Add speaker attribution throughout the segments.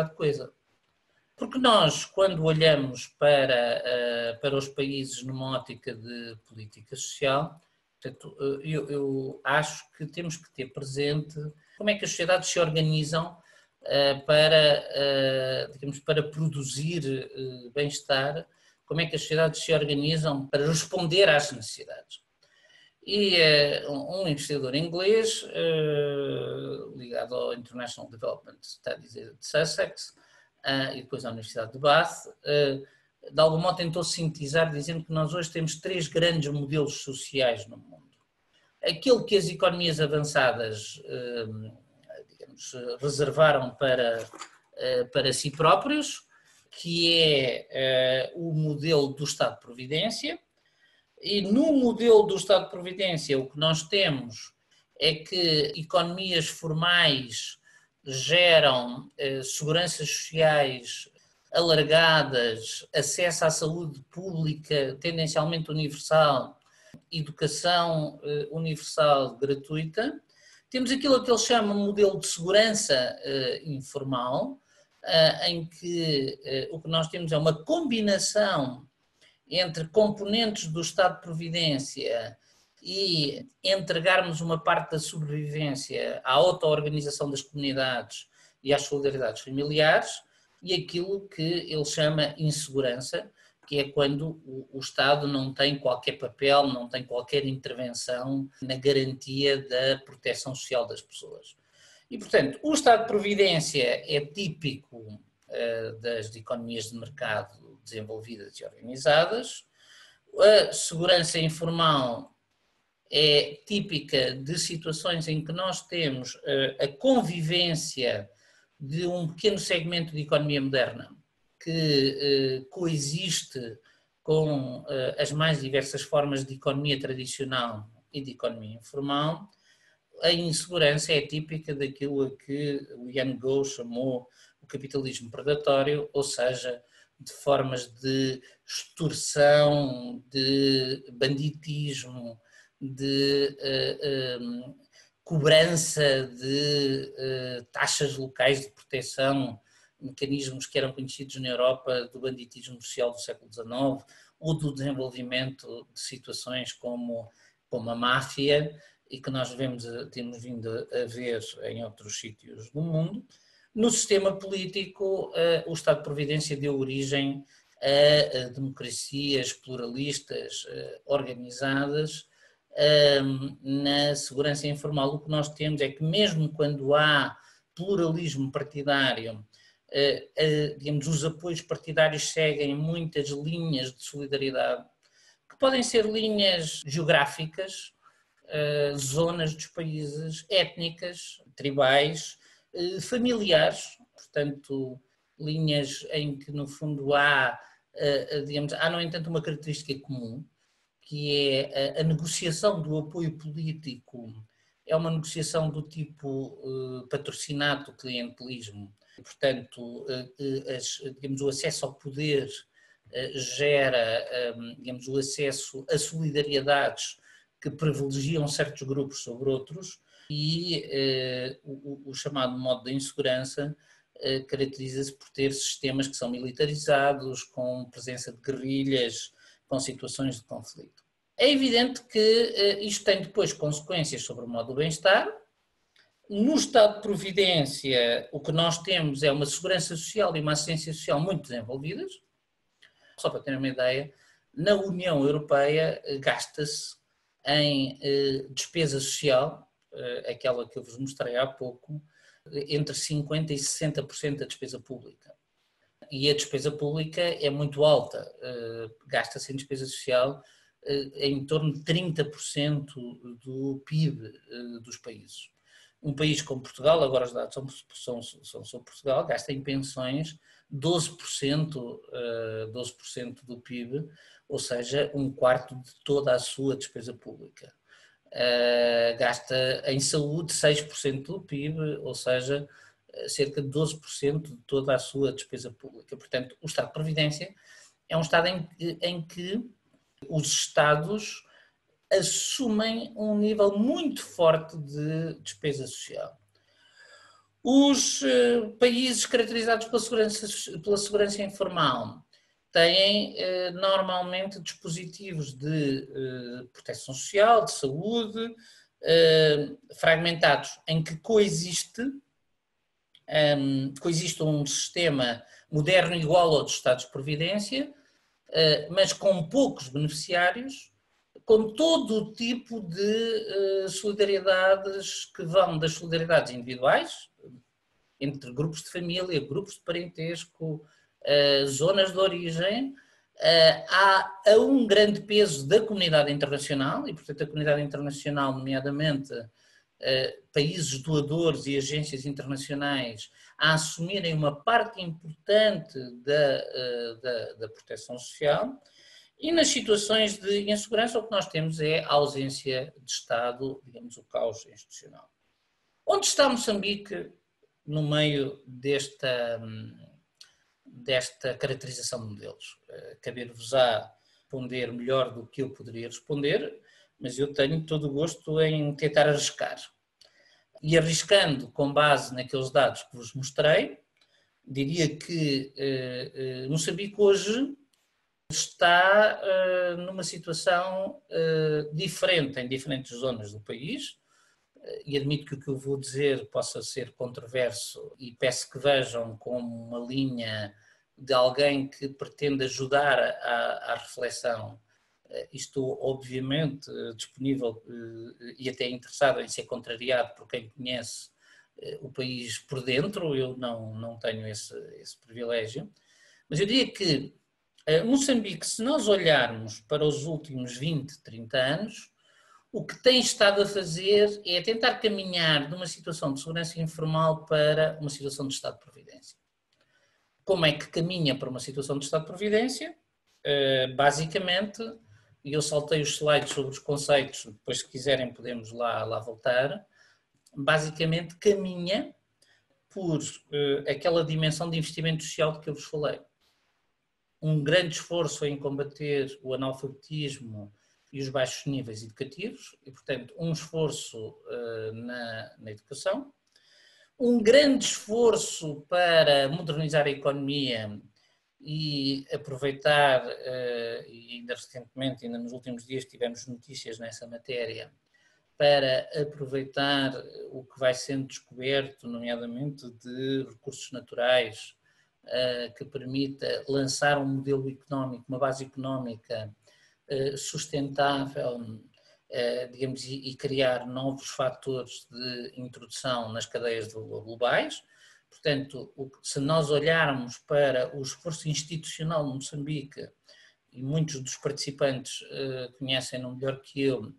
Speaker 1: de coisa. Porque nós, quando olhamos para os países numa ótica de política social, portanto, eu acho que temos que ter presente como é que as sociedades se organizam digamos, para produzir bem-estar, como é que as sociedades se organizam para responder às necessidades. E um investidor inglês ligado ao International Development Studies de Sussex e depois à Universidade de Bath, de algum modo tentou sintetizar dizendo que nós hoje temos 3 grandes modelos sociais no mundo. Aquele que as economias avançadas digamos, reservaram para si próprios, que é o modelo do Estado de Providência. E no modelo do Estado de Providência o que nós temos é que economias formais geram seguranças sociais alargadas, acesso à saúde pública tendencialmente universal, educação universal gratuita. Temos aquilo que eles chamam de modelo de segurança informal, em que o que nós temos é uma combinação entre componentes do Estado de Providência e entregarmos uma parte da sobrevivência à auto-organização das comunidades e às solidariedades familiares, e aquilo que ele chama insegurança, que é quando o Estado não tem qualquer papel, não tem qualquer intervenção na garantia da proteção social das pessoas. E, portanto, o Estado de Providência é típico das economias de mercado desenvolvidas e organizadas. A segurança informal é típica de situações em que nós temos a convivência de um pequeno segmento de economia moderna que coexiste com as mais diversas formas de economia tradicional e de economia informal. A insegurança é típica daquilo a que o Ian Goh chamou o capitalismo predatório, ou seja, de formas de extorsão, de banditismo, de cobrança de taxas locais de proteção, mecanismos que eram conhecidos na Europa do banditismo social do século XIX, ou do desenvolvimento de situações como a máfia, e que nós temos vindo a ver em outros sítios do mundo. No sistema político, o Estado de Providência deu origem a democracias pluralistas organizadas. Na segurança informal, o que nós temos é que mesmo quando há pluralismo partidário, digamos, os apoios partidários seguem muitas linhas de solidariedade, que podem ser linhas geográficas, zonas dos países, étnicas, tribais, familiares, portanto, linhas em que no fundo digamos, há no entanto uma característica comum, que é a negociação do apoio político, é uma negociação do tipo patrocinato, clientelismo, portanto, digamos, o acesso ao poder gera, digamos, o acesso a solidariedades que privilegiam certos grupos sobre outros, e o chamado modo da insegurança caracteriza-se por ter sistemas que são militarizados, com presença de guerrilhas, com situações de conflito. É evidente que isto tem depois consequências sobre o modo do bem-estar. No Estado de Providência, o que nós temos é uma segurança social e uma assistência social muito desenvolvidas. Só para ter uma ideia, na União Europeia gasta-se em despesa social, aquela que eu vos mostrei há pouco, entre 50% e 60% da despesa pública. E a despesa pública é muito alta, gasta-se em despesa social em torno de 30% do PIB dos países. Um país como Portugal, agora os dados são sobre Portugal, gasta em pensões 12% do PIB, ou seja, um quarto de toda a sua despesa pública. Gasta em saúde 6% do PIB, ou seja, cerca de 12% de toda a sua despesa pública. Portanto, o Estado de Providência é um Estado em que os Estados assumem um nível muito forte de despesa social. Os países caracterizados pela segurança informal têm normalmente dispositivos de proteção social, de saúde, fragmentados, em que coexiste um sistema moderno igual ao dos Estados de Providência, mas com poucos beneficiários, com todo o tipo de solidariedades que vão das solidariedades individuais, entre grupos de família, grupos de parentesco, zonas de origem, há um grande peso da comunidade internacional, e portanto a comunidade internacional, nomeadamente países doadores e agências internacionais, a assumirem uma parte importante da proteção social. E nas situações de insegurança o que nós temos é a ausência de Estado, digamos, o caos institucional. Onde está Moçambique no meio desta caracterização de modelos? Caber-vos-á responder melhor do que eu poderia responder, mas eu tenho todo o gosto em tentar arriscar. E arriscando com base naqueles dados que vos mostrei, diria que Moçambique hoje está numa situação diferente em diferentes zonas do país, e admito que o que eu vou dizer possa ser controverso e peço que vejam como uma linha de alguém que pretende ajudar à reflexão. Estou obviamente disponível e até interessado em ser contrariado por quem conhece o país por dentro, eu não tenho esse privilégio, mas eu diria que Moçambique, se nós olharmos para os últimos 20, 30 anos, o que tem estado a fazer é tentar caminhar de uma situação de segurança informal para uma situação de estado de providência. Como é que caminha para uma situação de estado de providência? Basicamente, e eu saltei os slides sobre os conceitos, depois se quiserem podemos lá voltar, basicamente caminha por aquela dimensão de investimento social de que eu vos falei. Um grande esforço em combater o analfabetismo e os baixos níveis educativos, e portanto um esforço na educação, um grande esforço para modernizar a economia e aproveitar, e ainda recentemente, ainda nos últimos dias tivemos notícias nessa matéria, para aproveitar o que vai sendo descoberto, nomeadamente de recursos naturais, que permita lançar um modelo económico, uma base económica sustentável, digamos, e criar novos fatores de introdução nas cadeias de valor globais. Portanto, se nós olharmos para o esforço institucional de Moçambique, e muitos dos participantes conhecem-no melhor que eu,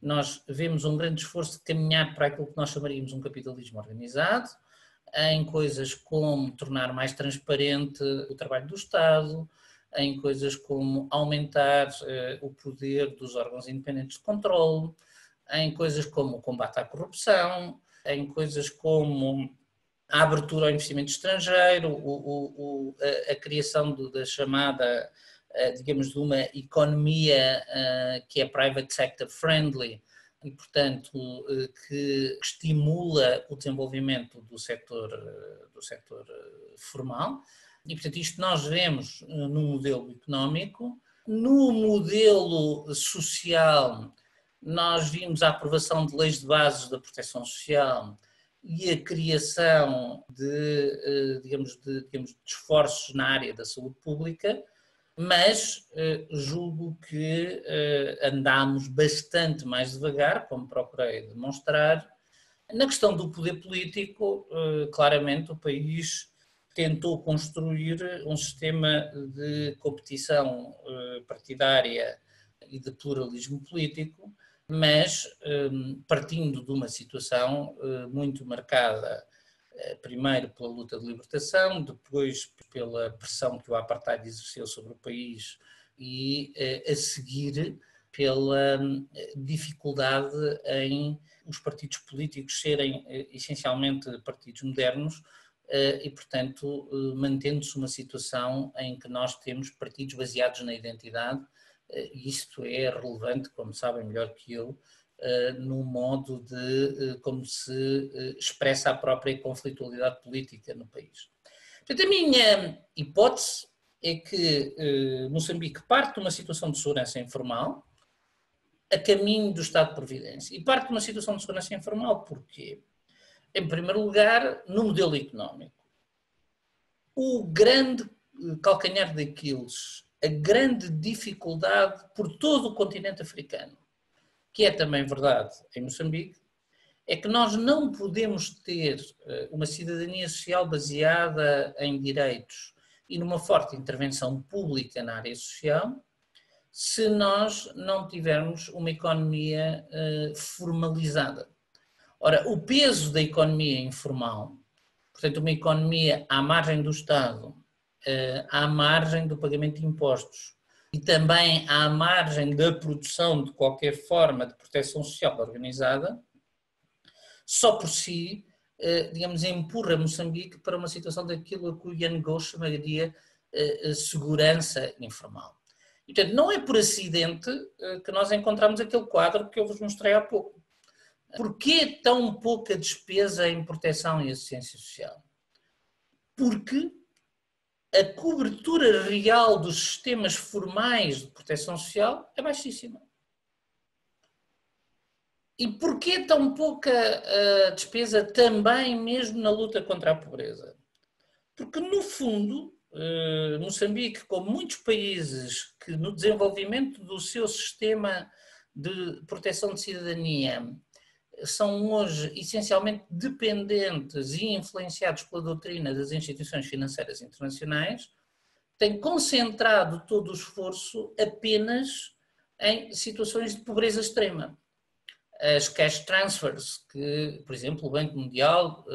Speaker 1: nós vemos um grande esforço de caminhar para aquilo que nós chamaríamos um capitalismo organizado, em coisas como tornar mais transparente o trabalho do Estado, em coisas como aumentar o poder dos órgãos independentes de controle, em coisas como o combate à corrupção, em coisas como a abertura ao investimento estrangeiro, a criação da chamada, digamos, de uma economia que é private sector friendly, e, portanto, que estimula o desenvolvimento do setor formal. E, portanto, isto nós vemos no modelo económico. No modelo social, nós vimos a aprovação de leis de bases da proteção social e a criação digamos, de esforços na área da saúde pública, mas julgo que andámos bastante mais devagar, como procurei demonstrar. Na questão do poder político, claramente o país tentou construir um sistema de competição partidária e de pluralismo político, mas partindo de uma situação muito marcada, primeiro pela luta de libertação, depois pela pressão que o apartheid exerceu sobre o país e a seguir pela dificuldade em os partidos políticos serem essencialmente partidos modernos e, portanto, mantendo-se uma situação em que nós temos partidos baseados na identidade, e isto é relevante, como sabem melhor que eu, no modo de como se expressa a própria conflitualidade política no país. Portanto, a minha hipótese é que Moçambique parte de uma situação de segurança informal a caminho do Estado de Providência. E parte de uma situação de segurança informal porquê? Em primeiro lugar, no modelo económico. O grande calcanhar de Aquiles, a grande dificuldade por todo o continente africano, que é também verdade em Moçambique, é que nós não podemos ter uma cidadania social baseada em direitos e numa forte intervenção pública na área social se nós não tivermos uma economia formalizada. Ora, o peso da economia informal, portanto, uma economia à margem do Estado, à margem do pagamento de impostos e também à margem da produção de qualquer forma de proteção social organizada, só por si, digamos, empurra Moçambique para uma situação daquilo que o Ian Ghosh chamaria segurança informal. E, portanto, não é por acidente que nós encontramos aquele quadro que eu vos mostrei há pouco. Porquê tão pouca despesa em proteção e assistência social? Porque a cobertura real dos sistemas formais de proteção social é baixíssima. E porquê tão pouca despesa também mesmo na luta contra a pobreza? Porque, no fundo, Moçambique, como muitos países que no desenvolvimento do seu sistema de proteção de cidadania são hoje essencialmente dependentes e influenciados pela doutrina das instituições financeiras internacionais, tem concentrado todo o esforço apenas em situações de pobreza extrema. As cash transfers, que, por exemplo, o Banco Mundial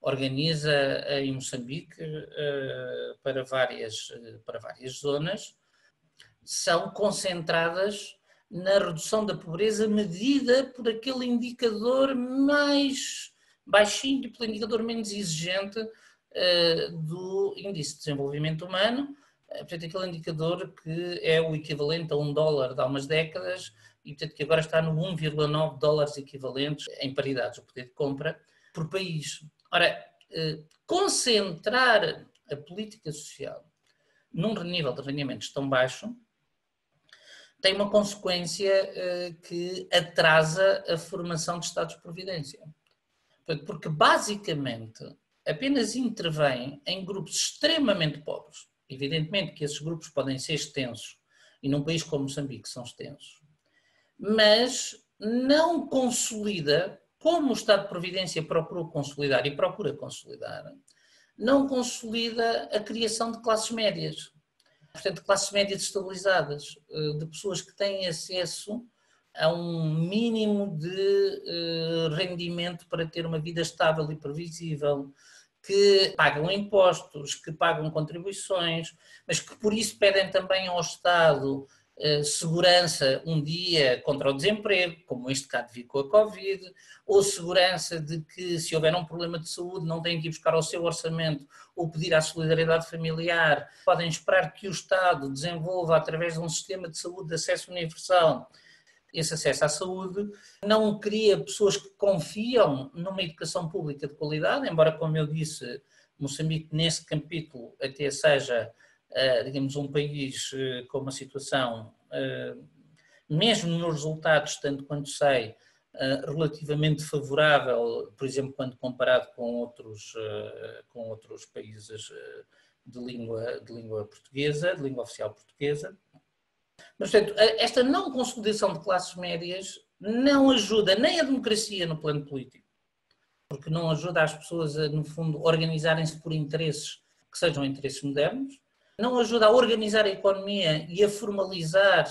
Speaker 1: organiza em Moçambique para várias zonas, são concentradas na redução da pobreza medida por aquele indicador mais baixinho e pelo indicador menos exigente do Índice de Desenvolvimento Humano, portanto, aquele indicador que é o equivalente a $1 de há umas décadas e, portanto, que agora está no 1,9 dólares equivalentes em paridades, o poder de compra, por país. Ora, concentrar a política social num nível de rendimentos tão baixo tem uma consequência que atrasa a formação de estados de providência. Porque, basicamente, apenas intervém em grupos extremamente pobres. Evidentemente que esses grupos podem ser extensos, e num país como Moçambique são extensos, mas não consolida, como o Estado de Providência procurou consolidar e procura consolidar, não consolida a criação de classes médias. Portanto, classes médias estabilizadas, de pessoas que têm acesso a um mínimo de rendimento para ter uma vida estável e previsível, que pagam impostos, que pagam contribuições, mas que por isso pedem também ao Estado segurança um dia contra o desemprego, como este caso vi com a Covid, ou segurança de que se houver um problema de saúde não têm que ir buscar ao seu orçamento ou pedir à solidariedade familiar, podem esperar que o Estado desenvolva através de um sistema de saúde de acesso universal esse acesso à saúde, não cria pessoas que confiam numa educação pública de qualidade, embora, como eu disse, Moçambique nesse capítulo até seja, digamos, um país com uma situação, mesmo nos resultados, tanto quanto sei, relativamente favorável, por exemplo, quando comparado com outros países de língua portuguesa, de língua oficial portuguesa. Mas, portanto, esta não consolidação de classes médias não ajuda nem a democracia no plano político, porque não ajuda as pessoas a, no fundo, organizarem-se por interesses que sejam interesses modernos, não ajuda a organizar a economia e a formalizar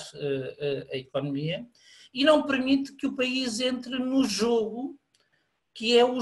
Speaker 1: a economia, e não permite que o país entre no jogo que é o